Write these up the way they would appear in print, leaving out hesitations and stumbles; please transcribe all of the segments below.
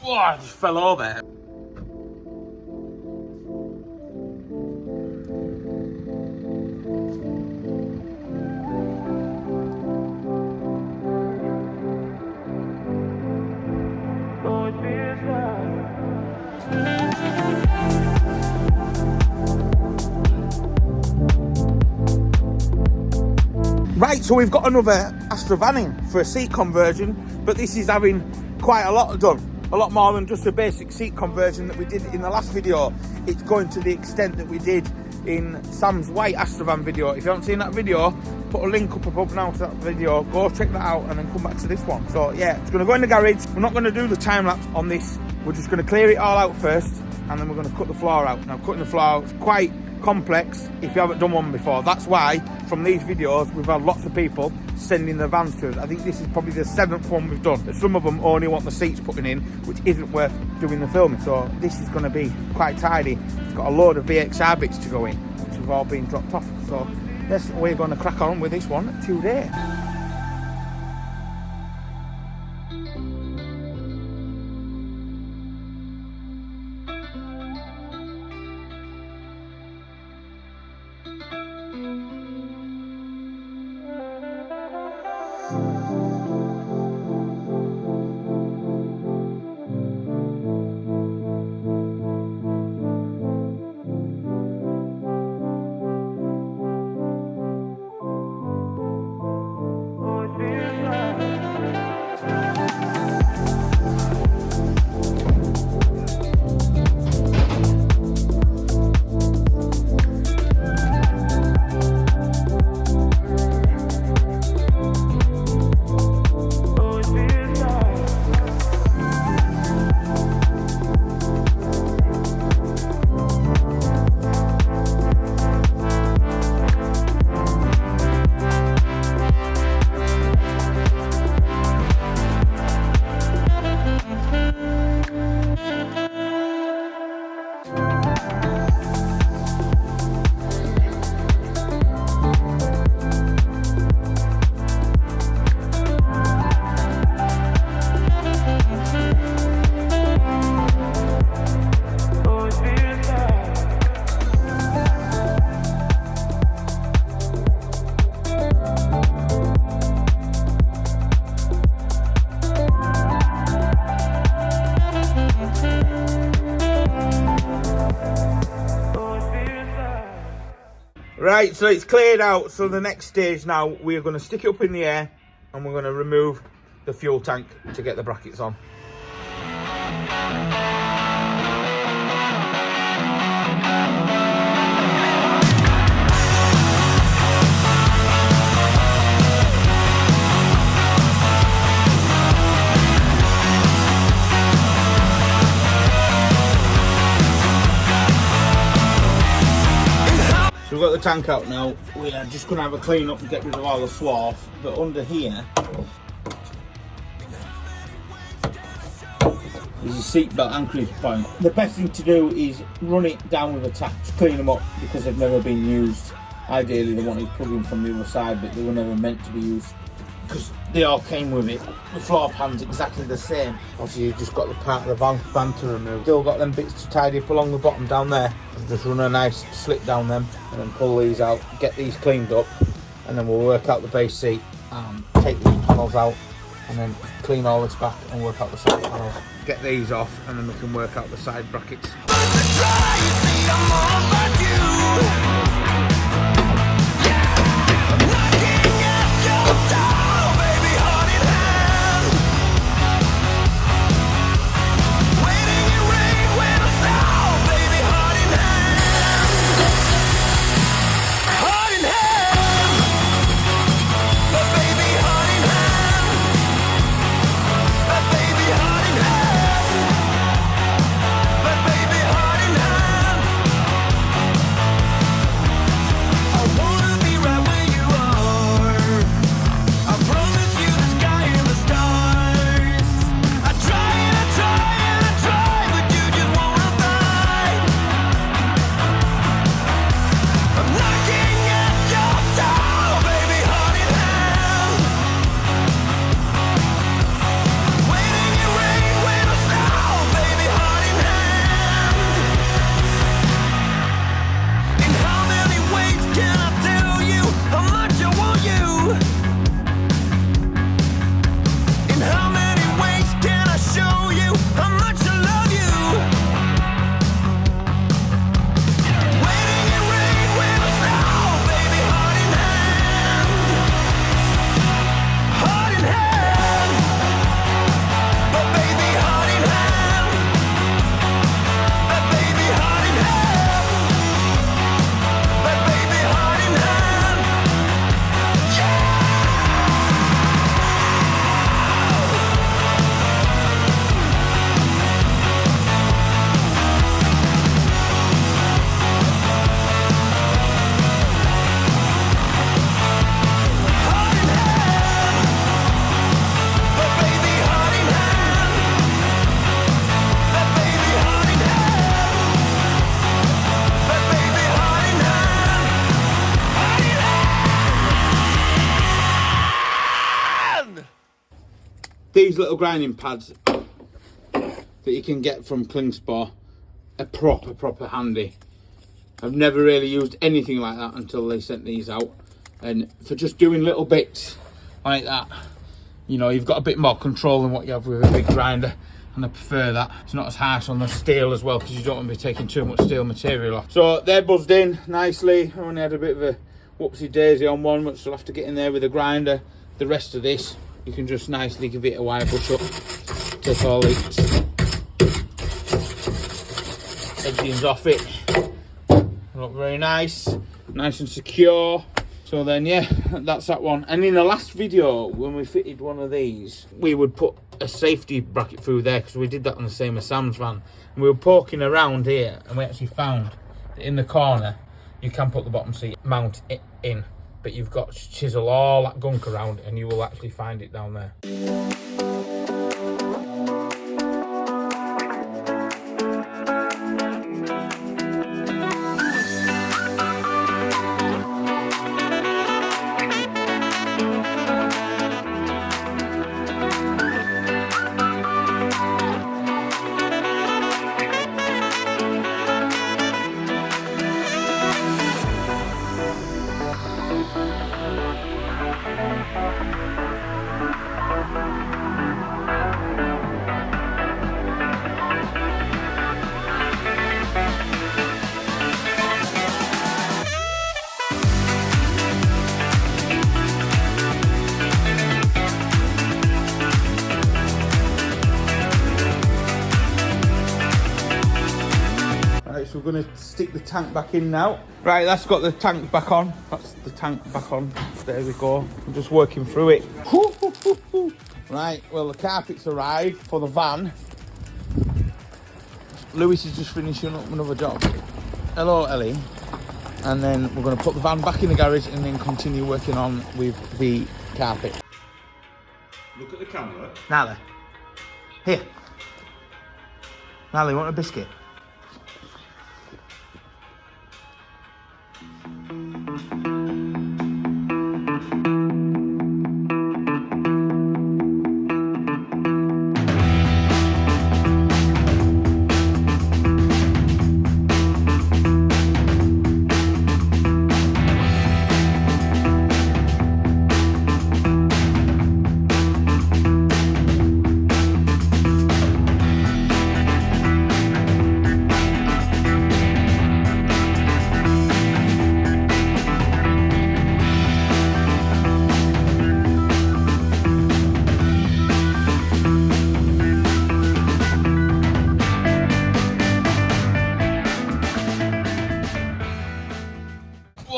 Oh, I just fell over. Right, so we've got another Astra Van in for a seat conversion, but this is having quite a lot done. A lot more than just a basic seat conversion that we did in the last video. It's going to the extent that we did in Sam's white Astra Van video. If you haven't seen that video, put a link up above now to that video. Go check that out and then come back to this one. So yeah, it's going to go in the garage. We're not going to do the time lapse on this. We're just going to clear it all out first, and then we're going to cut the floor out. Now, cutting the floor out is quite complex if you haven't done one before. That's why from these videos we've had lots of people sending their vans to us. I think this is probably the 7th one we've done. But some of them only want the seats putting in, which isn't worth doing the filming. So this is going to be quite tidy. It's got a load of VXR bits to go in, which have all been dropped off. So yes, we're going to crack on with this one today. Right, so it's cleared out. So the next stage now, we're going to stick it up in the air and we're going to remove the fuel tank to get the brackets on. So we've got the tank out now. We are just going to have a clean up and get rid of all the swarf. But under here is a seatbelt anchorage point. The best thing to do is run it down with a tap to clean them up because they've never been used. Ideally they wanted plugging from the other side, but they were never meant to be used because they all came with it. The floor pan's exactly the same. Obviously you've just got the part of the van to remove. Still got them bits to tidy up along the bottom down there. Just run a nice slit down them and then pull these out, get these cleaned up, and then we'll work out the base seat and take these panels out and then clean all this back and work out the side panels. Get these off and then we can work out the side brackets. I wanna be right where you are. these little grinding pads that you can get from Klingspor are proper handy. I've never really used anything like that until they sent these out, and for just doing little bits like that, you know, you've got a bit more control than what you have with a big grinder, and I prefer that. It's not as harsh on the steel as well, because you don't want to be taking too much steel material off. So they're buzzed in nicely. I only had a bit of a whoopsie daisy on one, which will have to get in there with a grinder. The rest of this, you can just nicely give it a wire brush up, take all the edgings off it. Look very nice and secure. So then, yeah, that's that one. And in the last video, when we fitted one of these, we would put a safety bracket through there, because we did that on the same as Sam's van. And we were poking around here, and we actually found that in the corner, you can put the bottom seat mount it in, but you've got to chisel all that gunk around, and you will actually find it down there. So we're going to stick the tank back in now. Right, that's got the tank back on. That's the tank back on. There we go. I'm just working through it. Right, well, the carpet's arrived for the van. Lewis is just finishing up another job. Hello, Ellie. And then we're going to put the van back in the garage and then continue working on with the carpet. Look at the camera. Nally. Here. Nally, want a biscuit?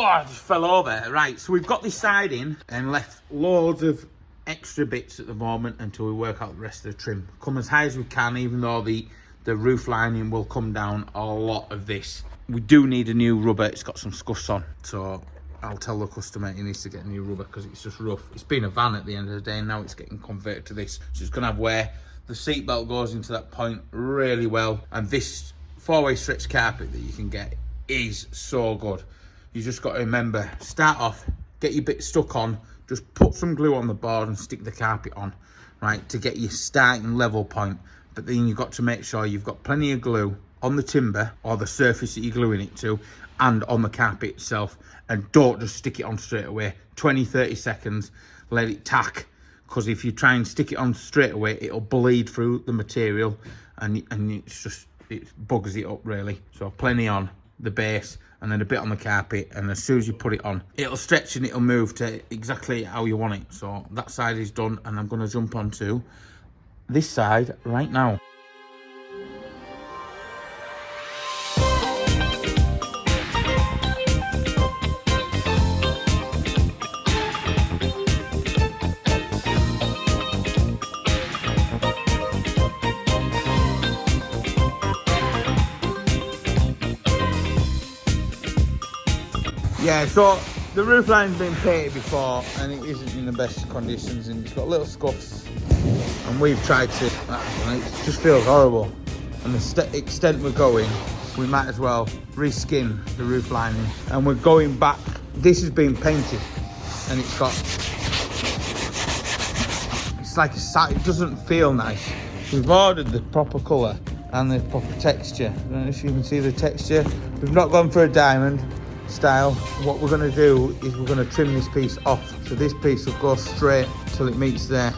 I just fell over. Right, so we've got this side in and left loads of extra bits at the moment until we work out the rest of the trim. Come as high as we can, even though the roof lining will come down a lot of this. We do need a new rubber. It's got some scuffs on, so I'll tell the customer he needs to get a new rubber because it's just rough. It's been a van at the end of the day, and now it's getting converted to this. So it's going to have wear. The seat belt goes into that point really well, and this four-way stretch carpet that you can get is so good. You just got to remember, start off, get your bit stuck on, just put some glue on the board and stick the carpet on, right, to get your starting level point. But then you've got to make sure you've got plenty of glue on the timber or the surface that you're gluing it to and on the carpet itself. And don't just stick it on straight away. 20-30 seconds, let it tack, because if you try and stick it on straight away, it'll bleed through the material and it's just, it bugs it up really. So plenty on the base and then a bit on the carpet, and as soon as you put it on, it'll stretch and it'll move to exactly how you want it. So that side is done, and I'm going to jump onto this side right now. Yeah, so the roof line's been painted before and it isn't in the best conditions, and it's got little scuffs, and we've tried to, it just feels horrible. And the extent we're going, we might as well reskin the roof lining. And we're going back, this has been painted and it's it's like it doesn't feel nice. We've ordered the proper colour and the proper texture. I don't know if you can see the texture. We've not gone for a diamond style. What we're going to do is we're going to trim this piece off. So this piece will go straight till it meets there,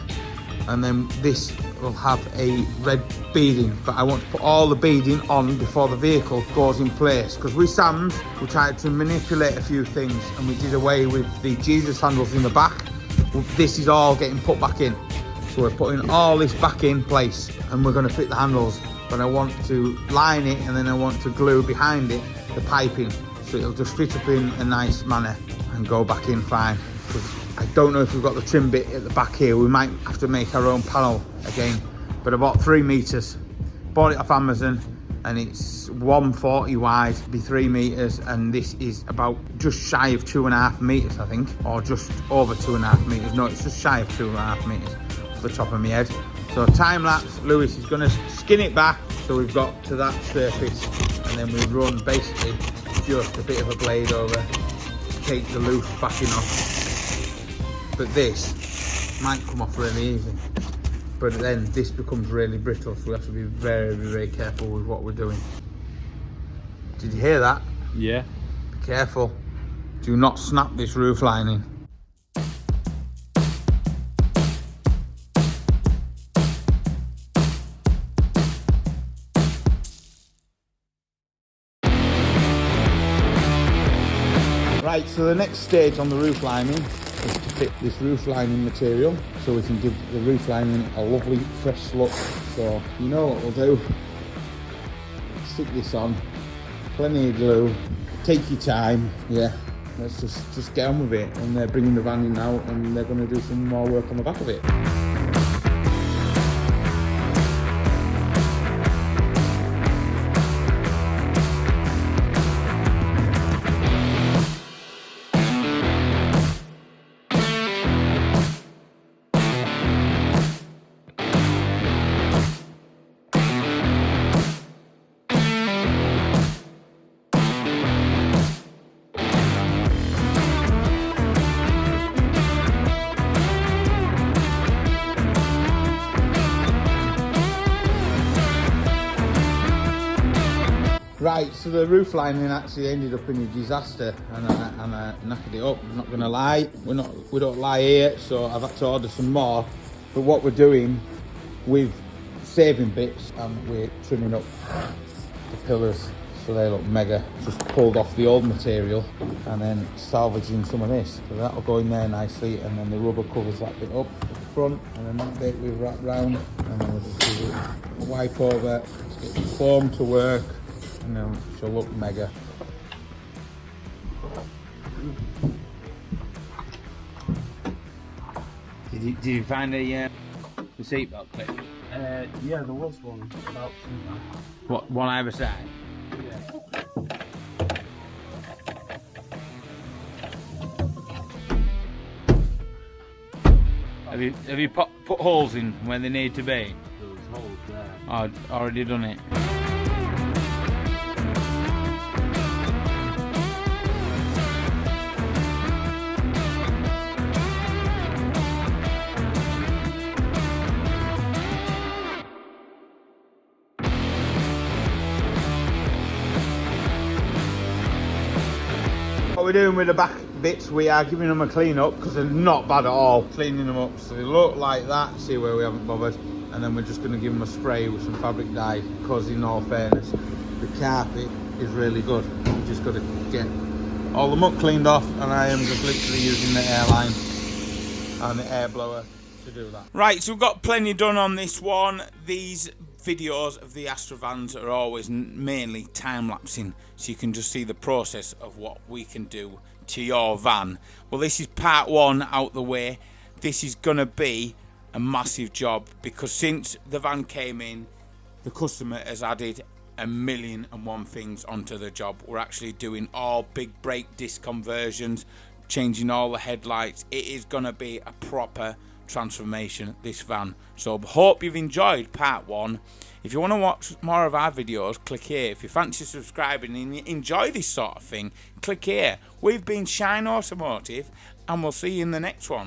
and then this will have a red beading, but I want to put all the beading on before the vehicle goes in place, because with Sam's we tried to manipulate a few things and we did away with the Jesus handles in the back. This is all getting put back in, so we're putting all this back in place and we're going to fit the handles, but I want to line it and then I want to glue behind it the piping, so it'll just fit up in a nice manner and go back in fine. I don't know if we've got the trim bit at the back here. We might have to make our own panel again, but I bought 3 meters, bought it off Amazon, and it's 140 wide, be 3 meters, and this is about just shy of 2.5 meters, I think, or just over 2.5 meters. No, it's just shy of 2.5 meters off the top of my head. So time lapse, Lewis is going to skin it back so we've got to that surface, and then we run basically just a bit of a blade over to take the loose backing off. But this might come off really easy, but then this becomes really brittle, so we have to be very, very careful with what we're doing. Did you hear that? Yeah. Be careful. Do not snap this roof lining. Right, so the next stage on the roof lining is to fit this roof lining material so we can give the roof lining a lovely fresh look. So you know what we'll do, stick this on, plenty of glue, take your time, yeah, let's just get on with it. And they're bringing the van in now and they're going to do some more work on the back of it. Right, so the roof lining actually ended up in a disaster, and I knackered it up. I'm not gonna lie, we don't lie here, so I've had to order some more. But what we're doing with saving bits, and we're trimming up the pillars so they look mega. Just pulled off the old material and then salvaging some of this, so that'll go in there nicely. And then the rubber covers that bit up at the front, and then that bit we've wrapped round, and then we'll just do a wipe over to get the foam to work. And then she'll look mega. Did you find the seatbelt clip? Yeah, there was one about somewhere. What, one either side? Yeah. Have you put holes in where they need to be? There was holes there. Oh, already done it. What we're doing with the back bits, we are giving them a clean up because they're not bad at all. Cleaning them up so they look like that. See where we haven't bothered. And then we're just going to give them a spray with some fabric dye, because in all fairness, the carpet is really good. We've just got to get all the muck cleaned off, and I am just literally using the airline and the air blower to do that. Right, so we've got plenty done on this one. These videos of the Astra vans are always mainly time-lapsing, so you can just see the process of what we can do to your van. Well, this is part one out the way. This is going to be a massive job, because since the van came in, the customer has added 1,000,001 things onto the job. We're actually doing all big brake disc conversions, changing all the headlights. It is going to be a proper transformation, this van. So hope you've enjoyed part one. If you want to watch more of our videos, click here. If you fancy subscribing and you enjoy this sort of thing, click here. We've been Shineautomotive, and we'll see you in the next one.